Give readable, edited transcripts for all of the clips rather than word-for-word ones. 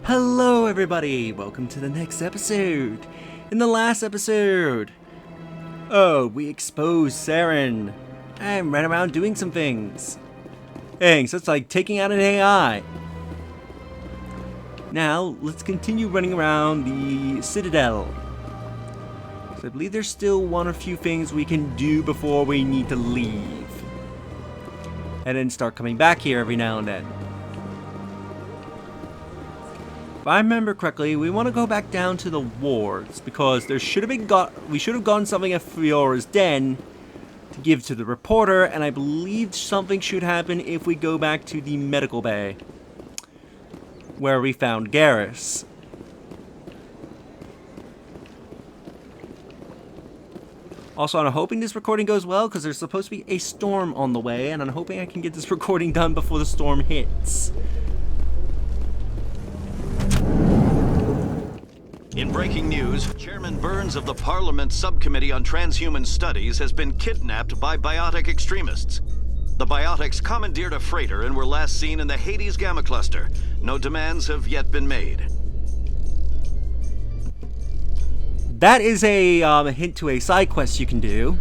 Hello everybody, welcome to the next episode. In the last episode, we exposed Saren and ran around doing some things. Thanks, that's like taking out an AI. Now, let's continue running around the Citadel. So I believe there's still one or few things we can do before we need to leave. And then start coming back here every now and then. If I remember correctly, we want to go back down to the wards because there should have been we should have gotten something at Fiora's den to give to the reporter, and I believe something should happen if we go back to the medical bay where we found Garrus. Also, I'm hoping this recording goes well because there's supposed to be a storm on the way, and I'm hoping I can get this recording done before the storm hits. In breaking news, Chairman Burns of the Parliament Subcommittee on Transhuman Studies has been kidnapped by biotic extremists. The biotics commandeered a freighter and were last seen in the Hades Gamma Cluster. No demands have yet been made. That is a hint to a side quest you can do.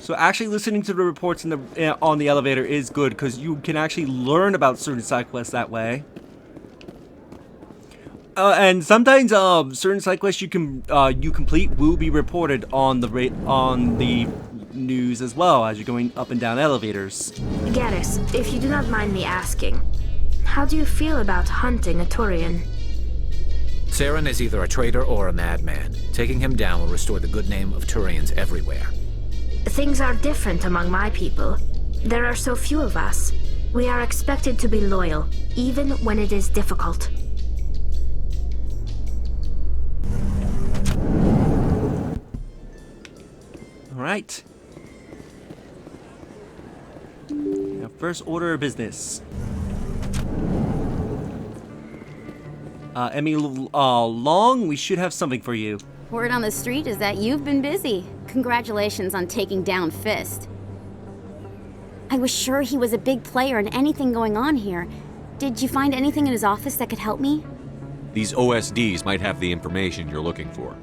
So actually listening to the reports on the elevator is good because you can actually learn about certain side quests that way. And sometimes certain side quests you complete will be reported on the news as well as you're going up and down elevators. Garrus, if you do not mind me asking, how do you feel about hunting a Turian? Saren is either a traitor or a madman. Taking him down will restore the good name of Turians everywhere. Things are different among my people. There are so few of us. We are expected to be loyal, even when it is difficult. Alright. Now, first order of business. Emmy Long, we should have something for you. Word on the street is that you've been busy. Congratulations on taking down Fist. I was sure he was a big player in anything going on here. Did you find anything in his office that could help me? These OSDs might have the information you're looking for.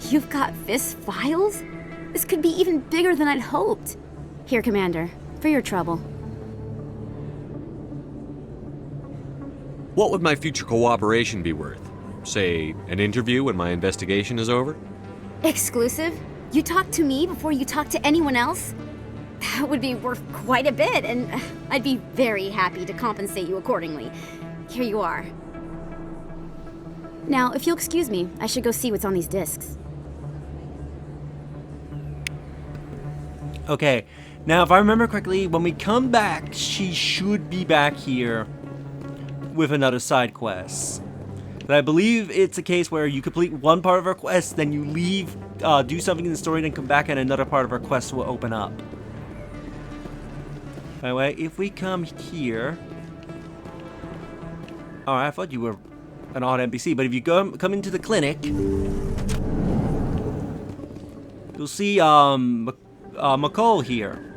You've got Fist files? This could be even bigger than I'd hoped. Here, Commander, for your trouble. What would my future cooperation be worth? Say, an interview when my investigation is over? Exclusive? You talk to me before you talk to anyone else? That would be worth quite a bit, and I'd be very happy to compensate you accordingly. Here you are. Now, if you'll excuse me, I should go see what's on these discs. Okay, now if I remember correctly, when we come back, she should be back here with another side quest. But I believe it's a case where you complete one part of her quest, then you leave, do something in the story, then come back and another part of her quest will open up. By the way, if we come here... Alright, I thought you were an odd NPC, but if you come into the clinic, you'll see, McCall here.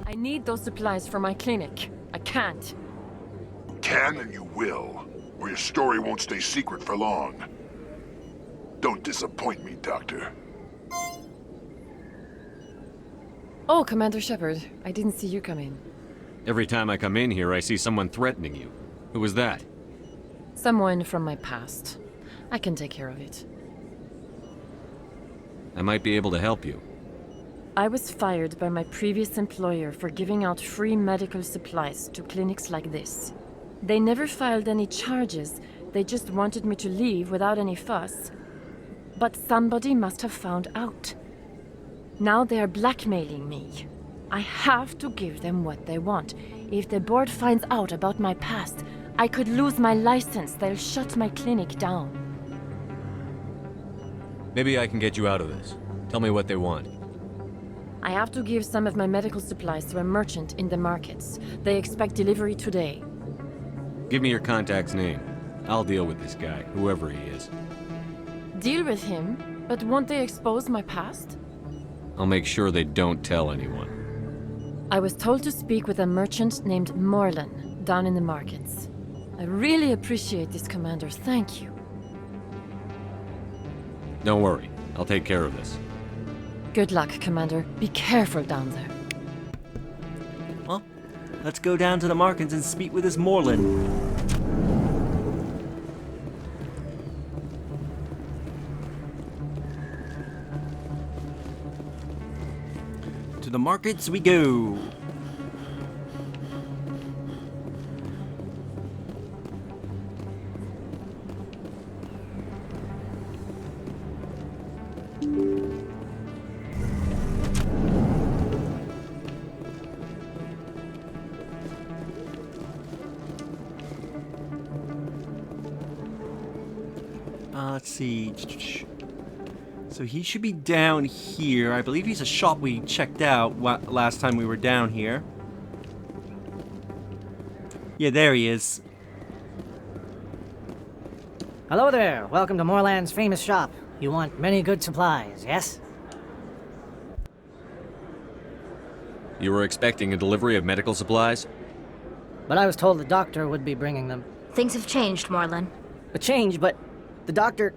I need those supplies for my clinic. I can't. You can and you will, or your story won't stay secret for long. Don't disappoint me, Doctor. Oh, Commander Shepard, I didn't see you come in. Every time I come in here, I see someone threatening you. Who was that? Someone from my past. I can take care of it. I might be able to help you. I was fired by my previous employer for giving out free medical supplies to clinics like this. They never filed any charges, they just wanted me to leave without any fuss. But somebody must have found out. Now they are blackmailing me. I have to give them what they want. If the board finds out about my past, I could lose my license. They'll shut my clinic down. Maybe I can get you out of this. Tell me what they want. I have to give some of my medical supplies to a merchant in the markets. They expect delivery today. Give me your contact's name. I'll deal with this guy, whoever he is. Deal with him? But won't they expose my past? I'll make sure they don't tell anyone. I was told to speak with a merchant named Morlan, down in the markets. I really appreciate this, Commander. Thank you. Don't worry. I'll take care of this. Good luck, Commander. Be careful down there. Well, let's go down to the markets and speak with this Morlan. To the markets we go. Let's see. So he should be down here. I believe he's a shop we checked out last time we were down here. Yeah, there he is. Hello there. Welcome to Morland's famous shop. You want many good supplies, yes? You were expecting a delivery of medical supplies? But I was told the doctor would be bringing them. Things have changed, Morlan. A change, but the doctor...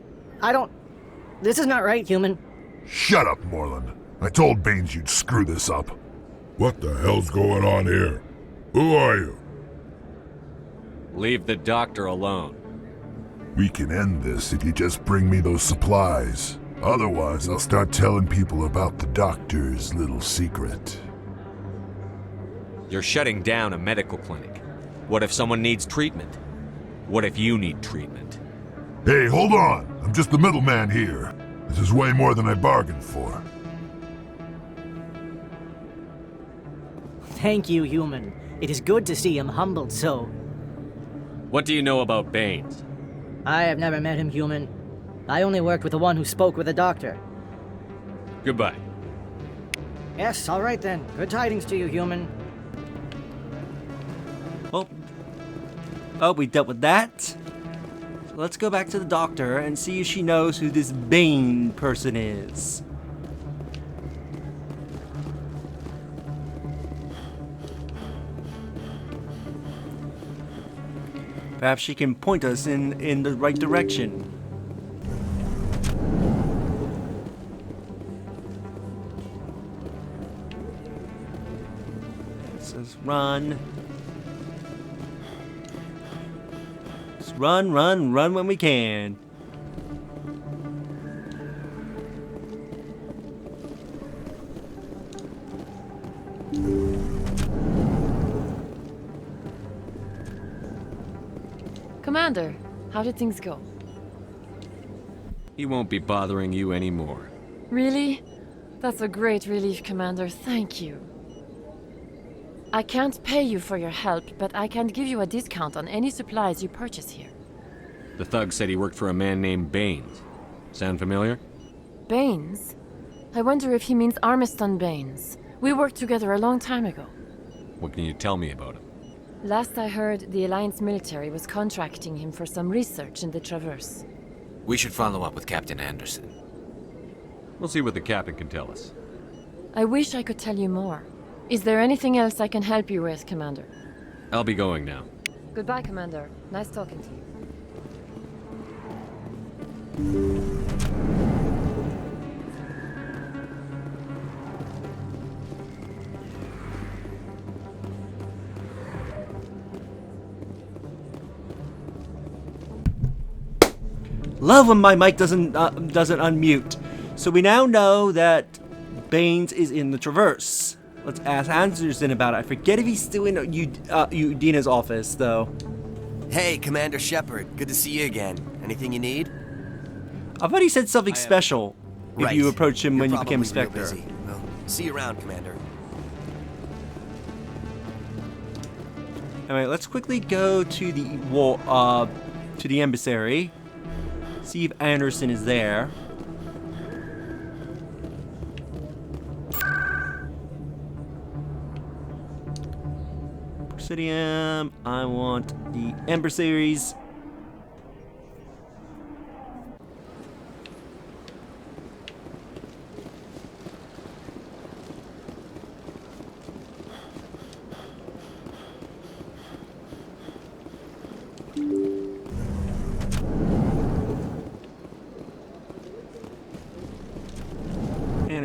This is not right, human. Shut up, Morland. I told Baines you'd screw this up. What the hell's going on here? Who are you? Leave the doctor alone. We can end this if you just bring me those supplies. Otherwise, I'll start telling people about the doctor's little secret. You're shutting down a medical clinic. What if someone needs treatment? What if you need treatment? Hey, hold on. I'm just the middleman here. This is way more than I bargained for. Thank you, human. It is good to see him humbled so. What do you know about Baines? I have never met him, human. I only worked with the one who spoke with the doctor. Goodbye. Yes, all right then. Good tidings to you, human. Oh, we dealt with that. So let's go back to the doctor and see if she knows who this Bane person is. Perhaps she can point us in the right direction. It says run. Just run, run, run when we can. Commander, how did things go? He won't be bothering you anymore. Really? That's a great relief, Commander. Thank you. I can't pay you for your help, but I can give you a discount on any supplies you purchase here. The thug said he worked for a man named Baines. Sound familiar? Baines? I wonder if he means Armiston Baines. We worked together a long time ago. What can you tell me about him? Last I heard, the Alliance military was contracting him for some research in the Traverse. We should follow up with Captain Anderson. We'll see what the captain can tell us. I wish I could tell you more. Is there anything else I can help you with, Commander? I'll be going now. Goodbye, Commander. Nice talking to you. Love when my mic doesn't unmute. So we now know that Baines is in the Traverse. Let's ask Anderson about it. I forget if he's still in Udina's office, though. Hey, Commander Shepard. Good to see you again. Anything you need? I thought he said something special if you approached him when you became a You're Spectre. busy. Well, see you around, Commander. Alright, let's quickly go to the embassy. See if Anderson is there. Presidium. I want the Ember Series.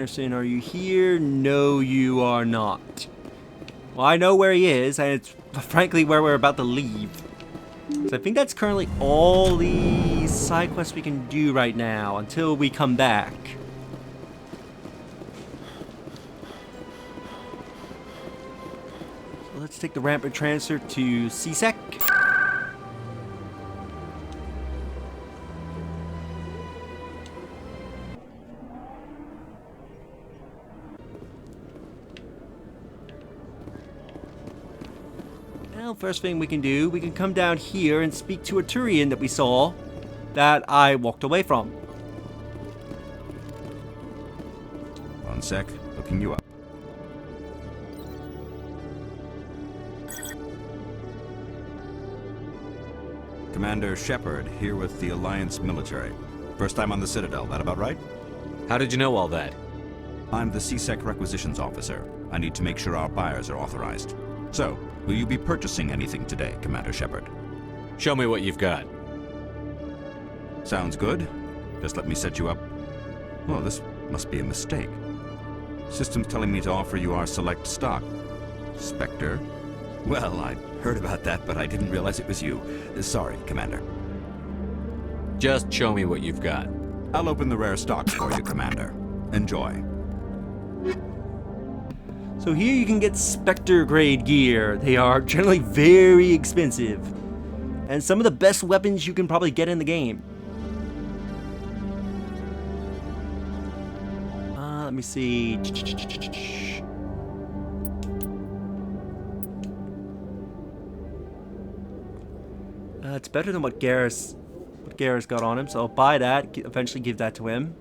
Anderson, are you here? No, you are not. Well, I know where he is, and it's frankly where we're about to leave. So I think that's currently all the side quests we can do right now until we come back. So let's take the rampant transfer to CSEC. Well, first thing we can do, we can come down here and speak to a Turian that we saw that I walked away from. One sec, looking you up. Commander Shepard, here with the Alliance military. First time on the Citadel, that about right? How did you know all that? I'm the CSEC requisitions officer. I need to make sure our buyers are authorized. So, will you be purchasing anything today, Commander Shepard? Show me what you've got. Sounds good. Just let me set you up. Well, this must be a mistake. System's telling me to offer you our select stock. Spectre? Well, I heard about that, but I didn't realize it was you. Sorry, Commander. Just show me what you've got. I'll open the rare stocks for you, Commander. Enjoy. So here you can get Spectre grade gear. They are generally very expensive. And some of the best weapons you can probably get in the game. Let me see. It's better than what Garrus got on him, so I'll buy that. Eventually give that to him.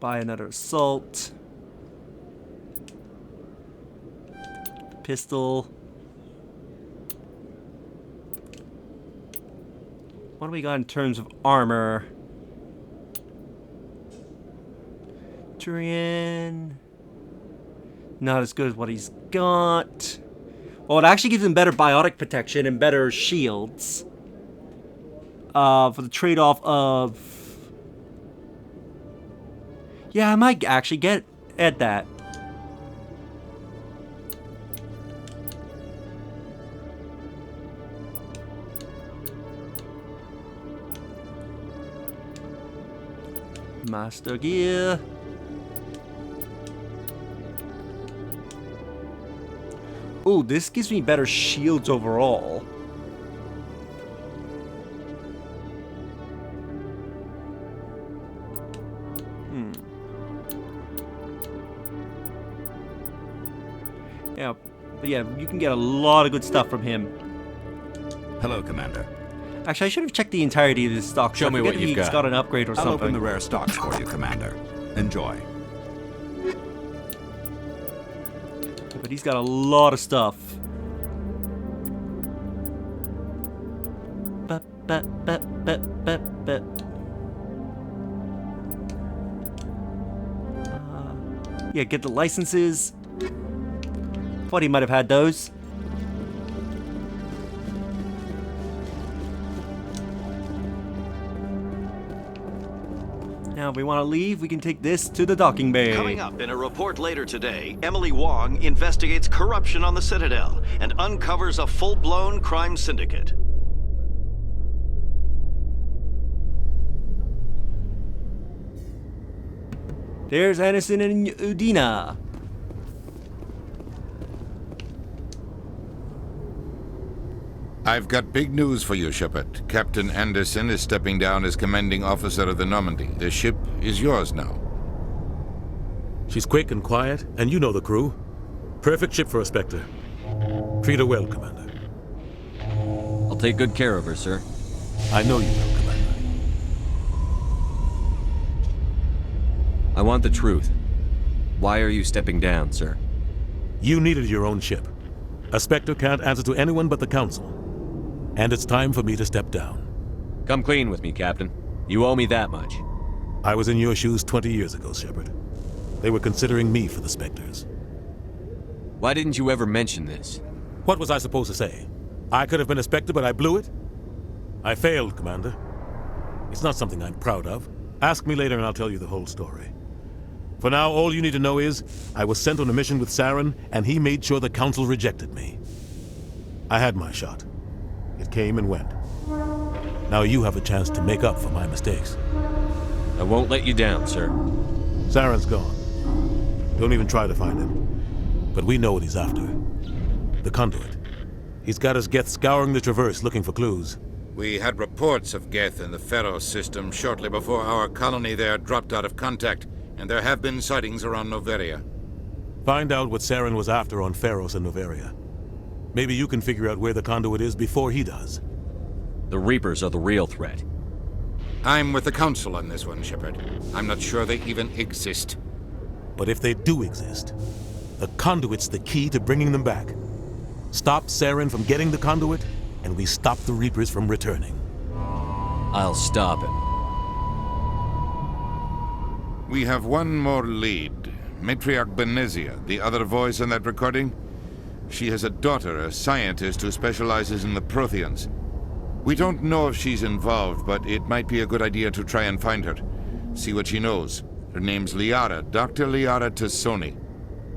Buy another assault. Pistol. What do we got in terms of armor? Turian. Not as good as what he's got. Well, it actually gives him better biotic protection and better shields. For the trade-off of... Yeah, I might actually add that. Master gear. Ooh, this gives me better shields overall. Yeah, but yeah, you can get a lot of good stuff from him. Hello, Commander. Actually, I should have checked the entirety of his stock. Show me what you've got. He's got an upgrade or something. I'll open the rare stocks for you, Commander. Enjoy. But he's got a lot of stuff. Yeah, get the licenses. Thought he might have had those. Now, if we want to leave, we can take this to the docking bay. Coming up in a report later today, Emily Wong investigates corruption on the Citadel and uncovers a full-blown crime syndicate. There's Anderson and Udina. I've got big news for you, Shepard. Captain Anderson is stepping down as commanding officer of the Normandy. The ship is yours now. She's quick and quiet, and you know the crew. Perfect ship for a Spectre. Treat her well, Commander. I'll take good care of her, sir. I know you will, Commander. I want the truth. Why are you stepping down, sir? You needed your own ship. A Spectre can't answer to anyone but the Council. And it's time for me to step down. Come clean with me, Captain. You owe me that much. I was in your shoes 20 years ago, Shepard. They were considering me for the Spectres. Why didn't you ever mention this? What was I supposed to say? I could have been a Spectre, but I blew it? I failed, Commander. It's not something I'm proud of. Ask me later and I'll tell you the whole story. For now, all you need to know is, I was sent on a mission with Saren, and he made sure the Council rejected me. I had my shot. It came and went. Now you have a chance to make up for my mistakes. I won't let you down, sir. Saren's gone. Don't even try to find him. But we know what he's after. The conduit. He's got his Geth scouring the Traverse looking for clues. We had reports of Geth in the Pharos system shortly before our colony there dropped out of contact, and there have been sightings around Noveria. Find out what Saren was after on Pharos and Noveria. Maybe you can figure out where the conduit is before he does. The Reapers are the real threat. I'm with the Council on this one, Shepard. I'm not sure they even exist. But if they do exist, the conduit's the key to bringing them back. Stop Saren from getting the conduit, and we stop the Reapers from returning. I'll stop him. We have one more lead. Matriarch Benezia, the other voice in that recording. She has a daughter, a scientist who specializes in the Protheans. We don't know if she's involved, but it might be a good idea to try and find her. See what she knows. Her name's Liara, Dr. Liara Tassoni.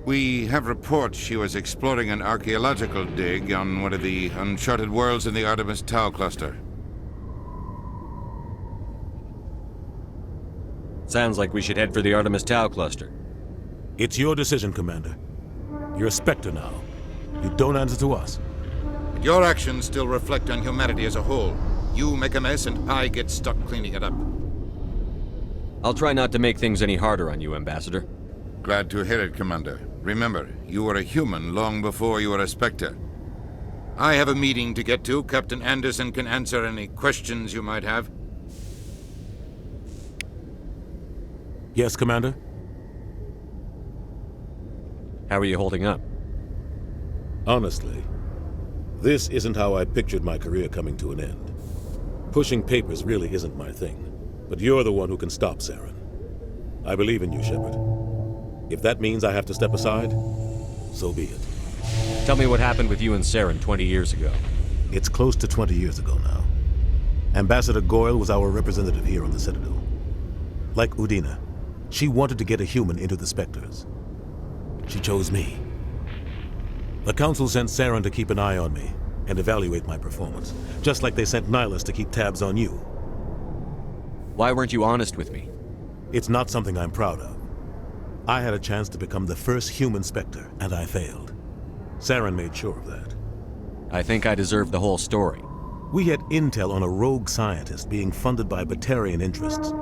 We have reports she was exploring an archaeological dig on one of the uncharted worlds in the Artemis Tau cluster. Sounds like we should head for the Artemis Tau cluster. It's your decision, Commander. You're a Spectre now. You don't answer to us. But your actions still reflect on humanity as a whole. You make a mess and I get stuck cleaning it up. I'll try not to make things any harder on you, Ambassador. Glad to hear it, Commander. Remember, you were a human long before you were a Spectre. I have a meeting to get to. Captain Anderson can answer any questions you might have. Yes, Commander? How are you holding up? Honestly, this isn't how I pictured my career coming to an end. Pushing papers really isn't my thing, but you're the one who can stop Saren. I believe in you, Shepard. If that means I have to step aside, so be it. Tell me what happened with you and Saren 20 years ago. It's close to 20 years ago now. Ambassador Goyle was our representative here on the Citadel. Like Udina, she wanted to get a human into the Spectres. She chose me. The Council sent Saren to keep an eye on me and evaluate my performance, just like they sent Nihilus to keep tabs on you. Why weren't you honest with me? It's not something I'm proud of. I had a chance to become the first human Spectre, and I failed. Saren made sure of that. I think I deserve the whole story. We had intel on a rogue scientist being funded by Batarian interests.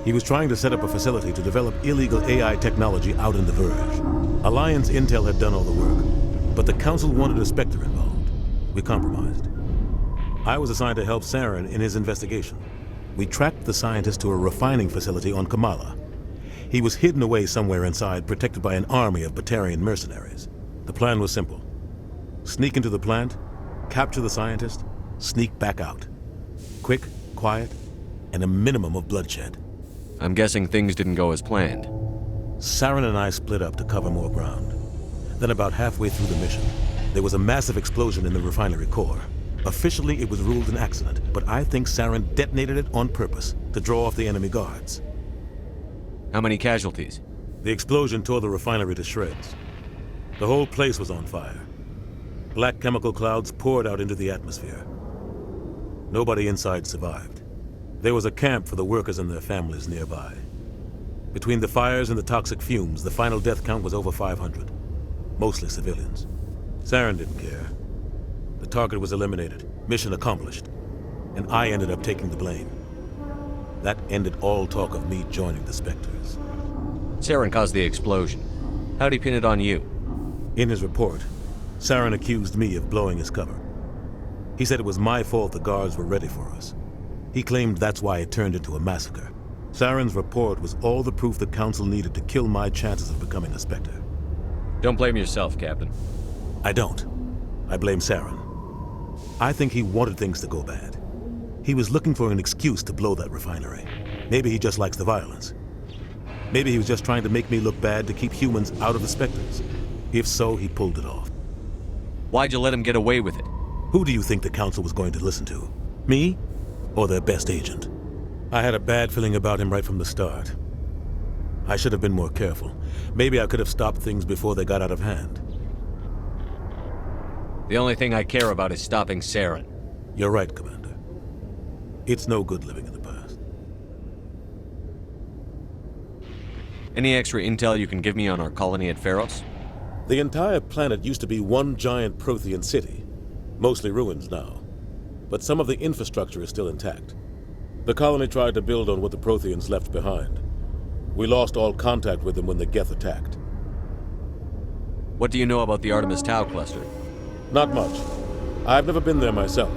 He was trying to set up a facility to develop illegal AI technology out in the Verge. Alliance intel had done all the work, but the Council wanted a Spectre involved. We compromised. I was assigned to help Saren in his investigation. We tracked the scientist to a refining facility on Kamala. He was hidden away somewhere inside, protected by an army of Batarian mercenaries. The plan was simple. Sneak into the plant, capture the scientist, sneak back out. Quick, quiet, and a minimum of bloodshed. I'm guessing things didn't go as planned. Saren and I split up to cover more ground. Then about halfway through the mission, there was a massive explosion in the refinery core. Officially, it was ruled an accident, but I think Saren detonated it on purpose to draw off the enemy guards. How many casualties? The explosion tore the refinery to shreds. The whole place was on fire. Black chemical clouds poured out into the atmosphere. Nobody inside survived. There was a camp for the workers and their families nearby. Between the fires and the toxic fumes, the final death count was over 500. Mostly civilians. Saren didn't care. The target was eliminated, mission accomplished, and I ended up taking the blame. That ended all talk of me joining the Spectres. Saren caused the explosion. How'd he pin it on you? In his report, Saren accused me of blowing his cover. He said it was my fault the guards were ready for us. He claimed that's why it turned into a massacre. Saren's report was all the proof the Council needed to kill my chances of becoming a Spectre. Don't blame yourself, Captain. I don't. I blame Saren. I think he wanted things to go bad. He was looking for an excuse to blow that refinery. Maybe he just likes the violence. Maybe he was just trying to make me look bad to keep humans out of the Spectres. If so, he pulled it off. Why'd you let him get away with it? Who do you think the Council was going to listen to? Me? Or their best agent? I had a bad feeling about him right from the start. I should have been more careful. Maybe I could have stopped things before they got out of hand. The only thing I care about is stopping Saren. You're right, Commander. It's no good living in the past. Any extra intel you can give me on our colony at Pharos? The entire planet used to be one giant Prothean city. Mostly ruins now. But some of the infrastructure is still intact. The colony tried to build on what the Protheans left behind. We lost all contact with them when the Geth attacked. What do you know about the Artemis Tau cluster? Not much. I've never been there myself.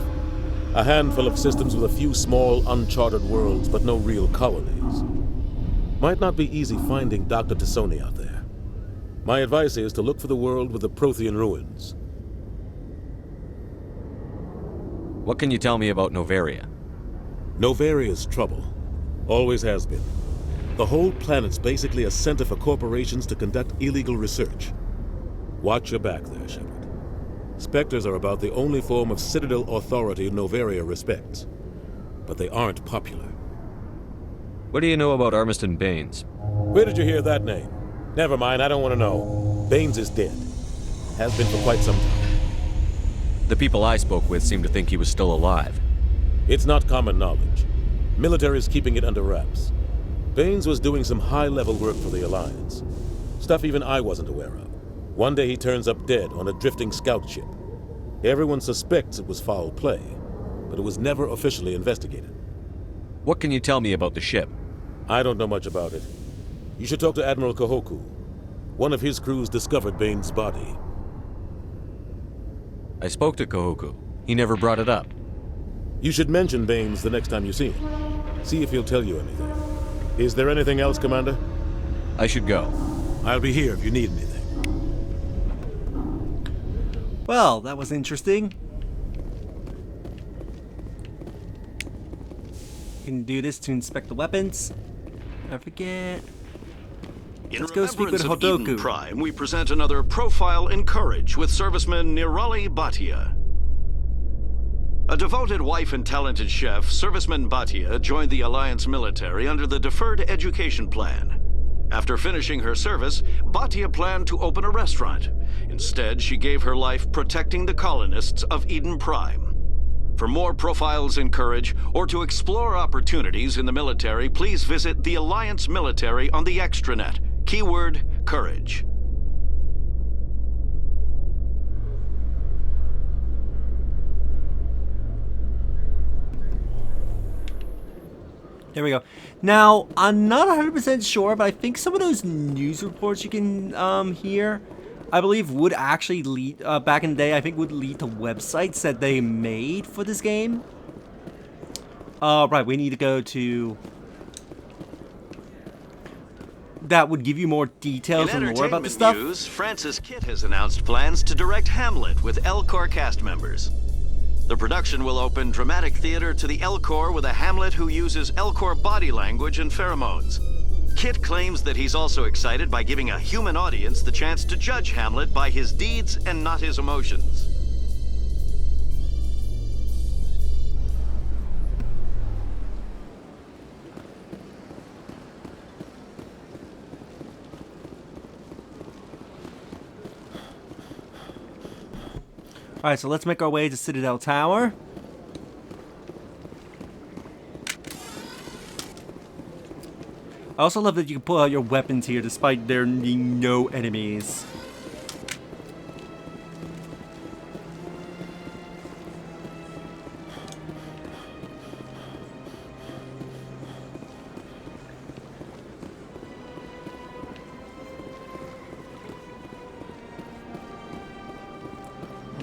A handful of systems with a few small, uncharted worlds, but no real colonies. Might not be easy finding Dr. T'Soni out there. My advice is to look for the world with the Prothean ruins. What can you tell me about Noveria? Novaria's trouble. Always has been. The whole planet's basically a center for corporations to conduct illegal research. Watch your back there, Shepard. Spectres are about the only form of Citadel authority Noveria respects. But they aren't popular. What do you know about Armiston Baines? Where did you hear that name? Never mind, I don't want to know. Baines is dead. Has been for quite some time. The people I spoke with seemed to think he was still alive. It's not common knowledge. Military's keeping it under wraps. Baines was doing some high-level work for the Alliance. Stuff even I wasn't aware of. One day he turns up dead on a drifting scout ship. Everyone suspects it was foul play, but it was never officially investigated. What can you tell me about the ship? I don't know much about it. You should talk to Admiral Kahoku. One of his crews discovered Baines' body. I spoke to Kahoku. He never brought it up. You should mention Baines the next time you see him. See if he'll tell you anything. Is there anything else, Commander? I should go. I'll be here if you need anything. Well, that was interesting. Can do this to inspect the weapons. I forget. Let's go speak with of Hodoku. Eden Prime, we present another Profile in Courage with serviceman Nirali Bhatia. A devoted wife and talented chef, Serviceman Bhatia joined the Alliance military under the Deferred Education Plan. After finishing her service, Bhatia planned to open a restaurant. Instead, she gave her life protecting the colonists of Eden Prime. For more Profiles in Courage, or to explore opportunities in the military, please visit the Alliance Military on the extranet. Keyword, Courage. There we go. Now, I'm not 100% sure, but I think some of those news reports you can hear, I believe would actually lead, back in the day, I think would lead to websites that they made for this game. Right, we need to go to... That would give you more details and more about the stuff. In entertainment news, Francis Kitt has announced plans to direct Hamlet with Elcor cast members. The production will open dramatic theater to the Elcor with a Hamlet who uses Elcor body language and pheromones. Kitt claims that he's also excited by giving a human audience the chance to judge Hamlet by his deeds and not his emotions. Alright, so let's make our way to Citadel Tower. I also love that you can pull out your weapons here despite there being no enemies.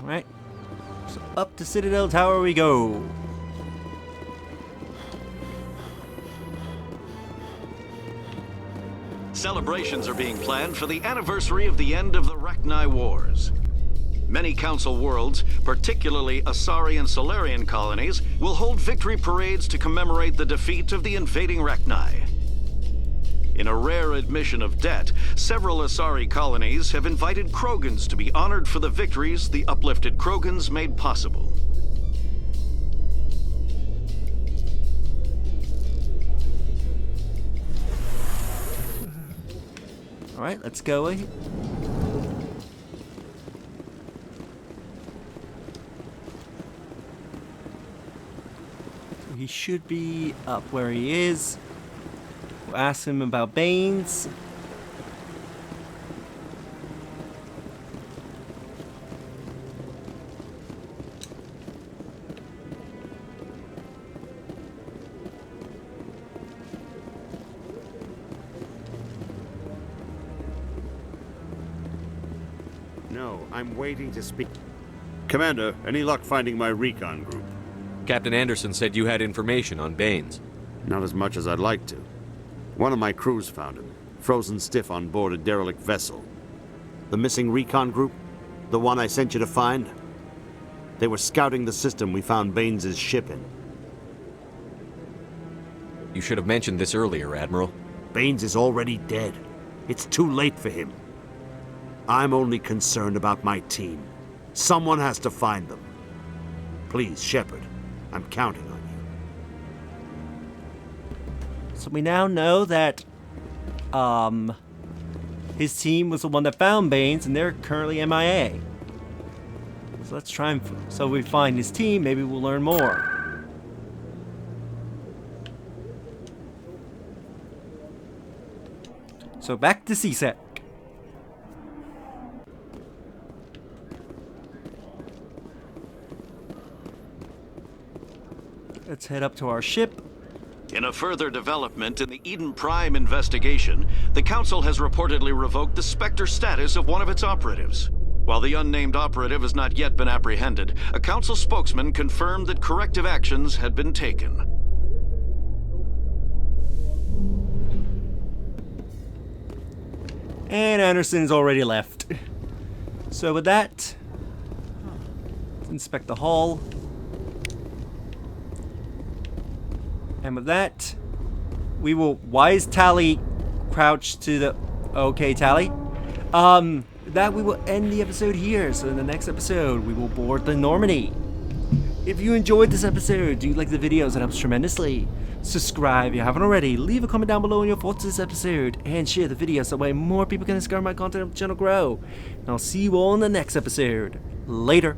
Alright, so up to Citadel Tower we go. Celebrations are being planned for the anniversary of the end of the Rachni Wars. Many Council worlds, particularly Asari and Solarian colonies, will hold victory parades to commemorate the defeat of the invading Rachni. In a rare admission of debt, several Asari colonies have invited Krogans to be honored for the victories the uplifted Krogans made possible. Alright, let's go. He should be up where he is. We'll ask him about Baines. No, I'm waiting to speak. Commander, any luck finding my recon group? Captain Anderson said you had information on Baines. Not as much as I'd like to. One of my crews found him, frozen stiff on board a derelict vessel. The missing recon group? The one I sent you to find? They were scouting the system we found Baines' ship in. You should have mentioned this earlier, Admiral. Baines is already dead. It's too late for him. I'm only concerned about my team. Someone has to find them. Please, Shepard, I'm counting on you. So we now know that his team was the one that found Baines, and they're currently MIA. So let's try and so we find his team. Maybe we'll learn more. So back to CSEC. Let's head up to our ship. In a further development in the Eden Prime investigation, the Council has reportedly revoked the Spectre status of one of its operatives. While the unnamed operative has not yet been apprehended, a Council spokesman confirmed that corrective actions had been taken. And Anderson's already left. So with that, let's inspect the hull. And with that, we will... Why is Tali crouched to the... Okay, Tali. That we will end the episode here. So in the next episode, we will board the Normandy. If you enjoyed this episode, do you like the videos? It helps tremendously. Subscribe if you haven't already. Leave a comment down below on your thoughts on this episode. And share the video so that way more people can discover my content and channel grow. And I'll see you all in the next episode. Later.